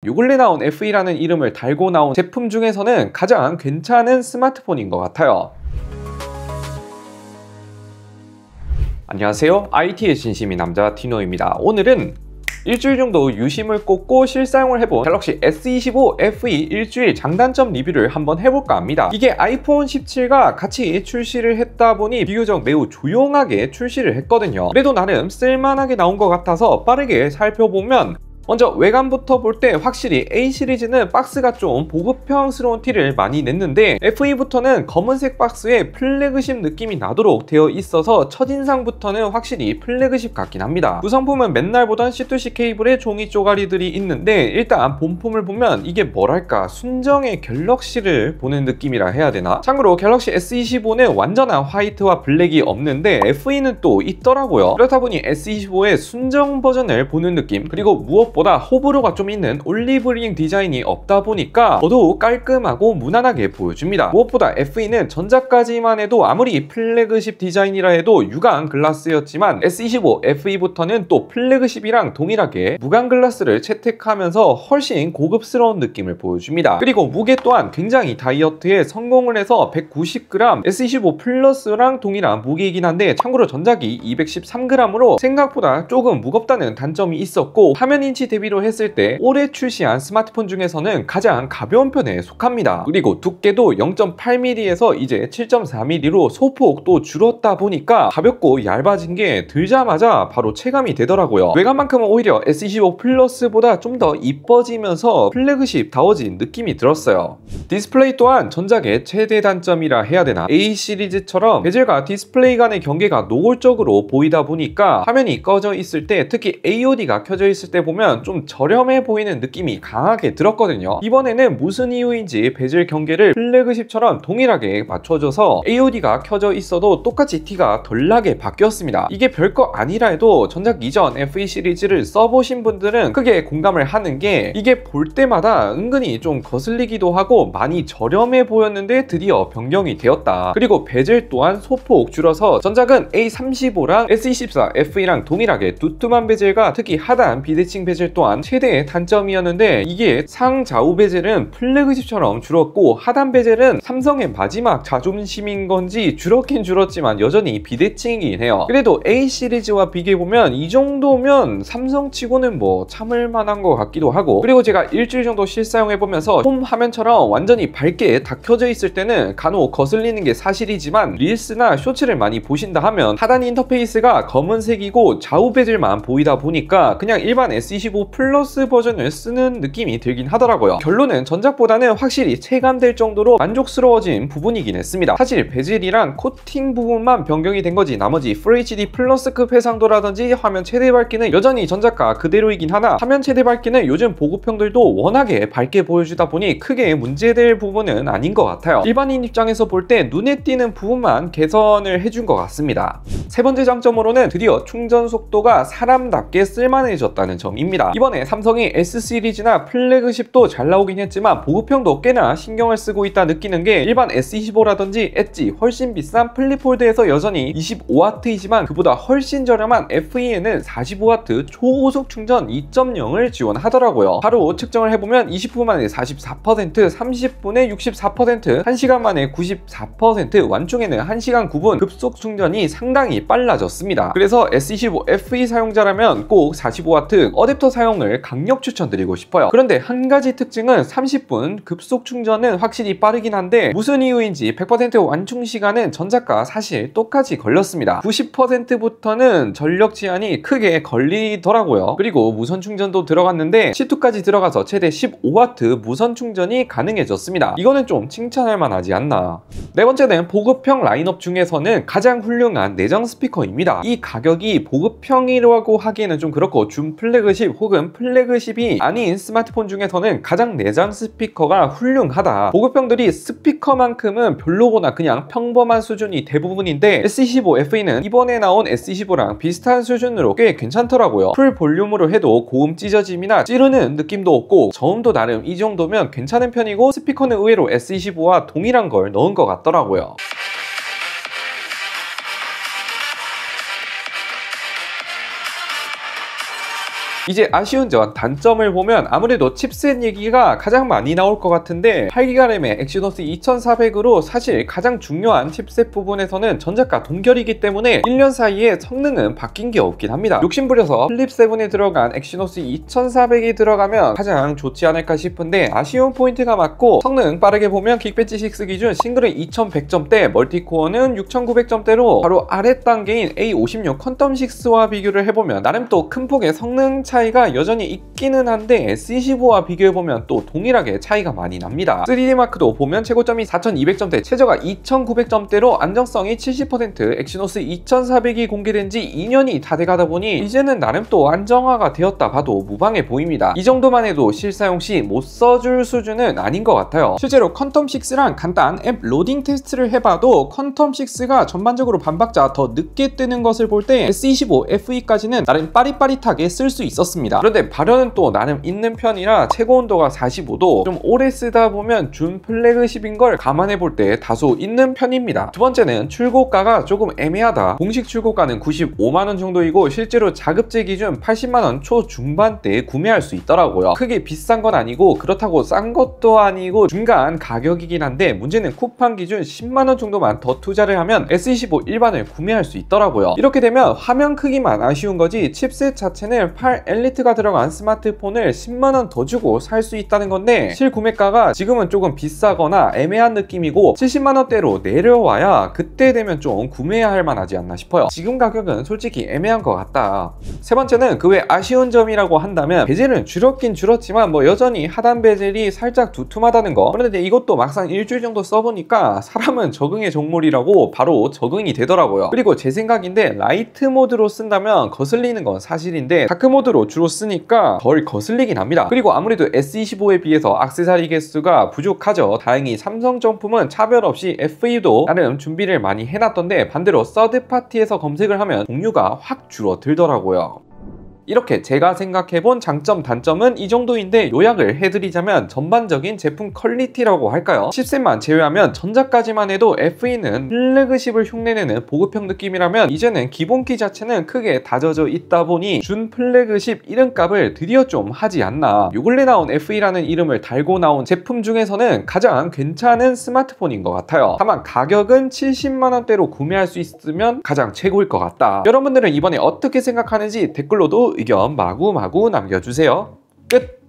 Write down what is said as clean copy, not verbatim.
요 근래 나온 FE라는 이름을 달고 나온 제품 중에서는 가장 괜찮은 스마트폰인 것 같아요. 안녕하세요, IT의 진심인 남자 디노입니다. 오늘은 일주일 정도 유심을 꽂고 실사용을 해본 갤럭시 S25 FE 일주일 장단점 리뷰를 한번 해볼까 합니다. 이게 아이폰 17과 같이 출시를 했다 보니 비교적 매우 조용하게 출시를 했거든요. 그래도 나름 쓸만하게 나온 것 같아서 빠르게 살펴보면, 먼저 외관부터 볼 때 확실히 A 시리즈는 박스가 좀 보급형스러운 티를 많이 냈는데, FE부터는 검은색 박스에 플래그십 느낌이 나도록 되어 있어서 첫인상부터는 확실히 플래그십 같긴 합니다. 구성품은 맨날 보던 C2C 케이블의 종이 쪼가리들이 있는데, 일단 본품을 보면 이게 뭐랄까 순정의 갤럭시를 보는 느낌이라 해야 되나? 참고로 갤럭시 S25는 완전한 화이트와 블랙이 없는데 FE는 또 있더라고요. 그렇다 보니 S25의 순정 버전을 보는 느낌, 그리고 무엇보다 호불호가 좀 있는 올리브링 디자인이 없다 보니까 더더욱 깔끔하고 무난하게 보여줍니다. 무엇보다 FE는 전작까지만 해도 아무리 플래그십 디자인이라 해도 유광 글라스였지만 S25 FE부터는 또 플래그십이랑 동일하게 무광 글라스를 채택하면서 훨씬 고급스러운 느낌을 보여줍니다. 그리고 무게 또한 굉장히 다이어트에 성공을 해서 190g, S25 플러스랑 동일한 무게이긴 한데, 참고로 전작이 213g으로 생각보다 조금 무겁다는 단점이 있었고, 화면 인치 대비로 했을 때 올해 출시한 스마트폰 중에서는 가장 가벼운 편에 속합니다. 그리고 두께도 0.8mm에서 이제 7.4mm로 소폭도 줄었다 보니까 가볍고 얇아진 게 들자마자 바로 체감이 되더라고요. 외관만큼은 오히려 S25 플러스보다 좀 더 이뻐지면서 플래그십다워진 느낌이 들었어요. 디스플레이 또한 전작의 최대 단점이라 해야 되나? A 시리즈처럼 베젤과 디스플레이 간의 경계가 노골적으로 보이다 보니까 화면이 꺼져 있을 때, 특히 AOD가 켜져 있을 때 보면 좀 저렴해 보이는 느낌이 강하게 들었거든요. 이번에는 무슨 이유인지 베젤 경계를 플래그십처럼 동일하게 맞춰줘서 AOD가 켜져 있어도 똑같이 티가 덜 나게 바뀌었습니다. 이게 별거 아니라 해도 전작 이전 FE 시리즈를 써보신 분들은 크게 공감을 하는 게, 이게 볼 때마다 은근히 좀 거슬리기도 하고 많이 저렴해 보였는데 드디어 변경이 되었다. 그리고 베젤 또한 소폭 줄어서 전작은 A35랑 S24 FE랑 동일하게 두툼한 베젤과 특히 하단 비대칭 베젤 또한 최대의 단점이었는데, 이게 상좌우 베젤은 플래그십처럼 줄었고 하단 베젤은 삼성의 마지막 자존심인 건지 줄었긴 줄었지만 여전히 비대칭이긴 해요. 그래도 A 시리즈와 비교해보면 이 정도면 삼성치고는 뭐 참을 만한 것 같기도 하고, 그리고 제가 일주일 정도 실사용해보면서 홈 화면처럼 완전히 밝게 다 켜져 있을 때는 간혹 거슬리는 게 사실이지만, 릴스나 쇼츠를 많이 보신다 하면 하단 인터페이스가 검은색이고 좌우 베젤만 보이다 보니까 그냥 일반 S25 플러스 버전을 쓰는 느낌이 들긴 하더라고요. 결론은 전작보다는 확실히 체감될 정도로 만족스러워진 부분이긴 했습니다. 사실 베젤이랑 코팅 부분만 변경이 된 거지 나머지 FHD 플러스급 해상도라든지 화면 최대 밝기는 여전히 전작과 그대로이긴 하나, 화면 최대 밝기는 요즘 보급형들도 워낙에 밝게 보여주다 보니 크게 문제될 부분은 아닌 것 같아요. 일반인 입장에서 볼 때 눈에 띄는 부분만 개선을 해준 것 같습니다. 세 번째 장점으로는 드디어 충전 속도가 사람답게 쓸만해졌다는 점입니다. 이번에 삼성이 S 시리즈나 플래그십도 잘 나오긴 했지만 보급형도 꽤나 신경을 쓰고 있다 느끼는 게, 일반 S25라든지 엣지 훨씬 비싼 플립폴드에서 여전히 25W이지만 그보다 훨씬 저렴한 FE에는 45W 초고속 충전 2.0을 지원하더라고요. 바로 측정을 해보면 20분 만에 44%, 30분에 64%, 1시간 만에 94%, 완충에는 1시간 9분 급속 충전이 상당히 빨라졌습니다. 그래서 S25 FE 사용자라면 꼭 45W 어댑터 사용을 강력 추천드리고 싶어요. 그런데 한 가지 특징은 30분 급속 충전은 확실히 빠르긴 한데, 무슨 이유인지 100% 완충 시간은 전작과 사실 똑같이 걸렸습니다. 90%부터는 전력 제한이 크게 걸리더라고요. 그리고 무선 충전도 들어갔는데 C2까지 들어가서 최대 15W 무선 충전이 가능해졌습니다. 이거는 좀 칭찬할 만하지 않나. 네 번째는 보급형 라인업 중에서는 가장 훌륭한 내장 스피커입니다. 이 가격이 보급형이라고 하기에는 좀 그렇고 준 플래그십 혹은 플래그십이 아닌 스마트폰 중에서는 가장 내장 스피커가 훌륭하다. 보급형들이 스피커만큼은 별로거나 그냥 평범한 수준이 대부분인데, S25 FE는 이번에 나온 S25랑 비슷한 수준으로 꽤 괜찮더라고요. 풀 볼륨으로 해도 고음 찢어짐이나 찌르는 느낌도 없고 저음도 나름 이 정도면 괜찮은 편이고, 스피커는 의외로 S25와 동일한 걸 넣은 것 같더라고요. 이제 아쉬운 점, 단점을 보면 아무래도 칩셋 얘기가 가장 많이 나올 것 같은데 8기가램의 엑시노스 2400으로 사실 가장 중요한 칩셋 부분에서는 전작과 동결이기 때문에 1년 사이에 성능은 바뀐 게 없긴 합니다. 욕심부려서 플립 7에 들어간 엑시노스 2400이 들어가면 가장 좋지 않을까 싶은데 아쉬운 포인트가 맞고, 성능 빠르게 보면 긱배치 6 기준 싱글은 2100점대, 멀티코어는 6900점대로 바로 아래 단계인 A56 퀀텀6와 비교를 해보면 나름 또 큰 폭의 성능 차이가 여전히 있기는 한데 S25와 비교해보면 또 동일하게 차이가 많이 납니다. 3D 마크도 보면 최고점이 4200점대, 최저가 2900점대로 안정성이 70%, 엑시노스 2400이 공개된 지 2년이 다 돼가다 보니 이제는 나름 또 안정화가 되었다 봐도 무방해 보입니다. 이 정도만 해도 실사용 시 못 써줄 수준은 아닌 것 같아요. 실제로 퀀텀6랑 간단 앱 로딩 테스트를 해봐도 퀀텀6가 전반적으로 반박자 더 늦게 뜨는 것을 볼 때 S25 FE까지는 나름 빠릿빠릿하게 쓸 수 있었습니다. 그런데 발열은 또 나름 있는 편이라 최고 온도가 45도, 좀 오래 쓰다 보면 준 플래그십인 걸 감안해 볼 때 다소 있는 편입니다. 두 번째는 출고가가 조금 애매하다. 공식 출고가는 95만원 정도이고 실제로 자급제 기준 80만원 초중반대에 구매할 수 있더라고요. 크게 비싼 건 아니고 그렇다고 싼 것도 아니고 중간 가격이긴 한데, 문제는 쿠팡 기준 10만원 정도만 더 투자를 하면 S25 일반을 구매할 수 있더라고요. 이렇게 되면 화면 크기만 아쉬운 거지 칩셋 자체는 8 엘리트가 들어간 스마트폰을 10만원 더 주고 살 수 있다는 건데, 실구매가가 지금은 조금 비싸거나 애매한 느낌이고 70만원대로 내려와야 그때 되면 좀 구매해야 할 만하지 않나 싶어요. 지금 가격은 솔직히 애매한 것 같다. 세 번째는 그 외 아쉬운 점이라고 한다면, 베젤은 줄었긴 줄었지만 뭐 여전히 하단 베젤이 살짝 두툼하다는 거. 그런데 이것도 막상 일주일 정도 써보니까 사람은 적응의 종물이라고 바로 적응이 되더라고요. 그리고 제 생각인데 라이트 모드로 쓴다면 거슬리는 건 사실인데 다크 모드로 주로 쓰니까 덜 거슬리긴 합니다. 그리고 아무래도 S25에 비해서 액세서리 개수가 부족하죠. 다행히 삼성 정품은 차별 없이 FE도 나름 준비를 많이 해놨던데, 반대로 서드파티에서 검색을 하면 종류가 확 줄어들더라고요. 이렇게 제가 생각해본 장점, 단점은 이 정도인데 요약을 해드리자면 전반적인 제품 퀄리티라고 할까요? 칩셋만 제외하면 전작까지만 해도 FE는 플래그십을 흉내내는 보급형 느낌이라면 이제는 기본키 자체는 크게 다져져 있다 보니 준 플래그십 이름값을 드디어 좀 하지 않나. 요 근래 나온 FE라는 이름을 달고 나온 제품 중에서는 가장 괜찮은 스마트폰인 것 같아요. 다만 가격은 70만원대로 구매할 수 있으면 가장 최고일 것 같다. 여러분들은 이번에 어떻게 생각하는지 댓글로도 의견 마구마구 남겨주세요. 끝!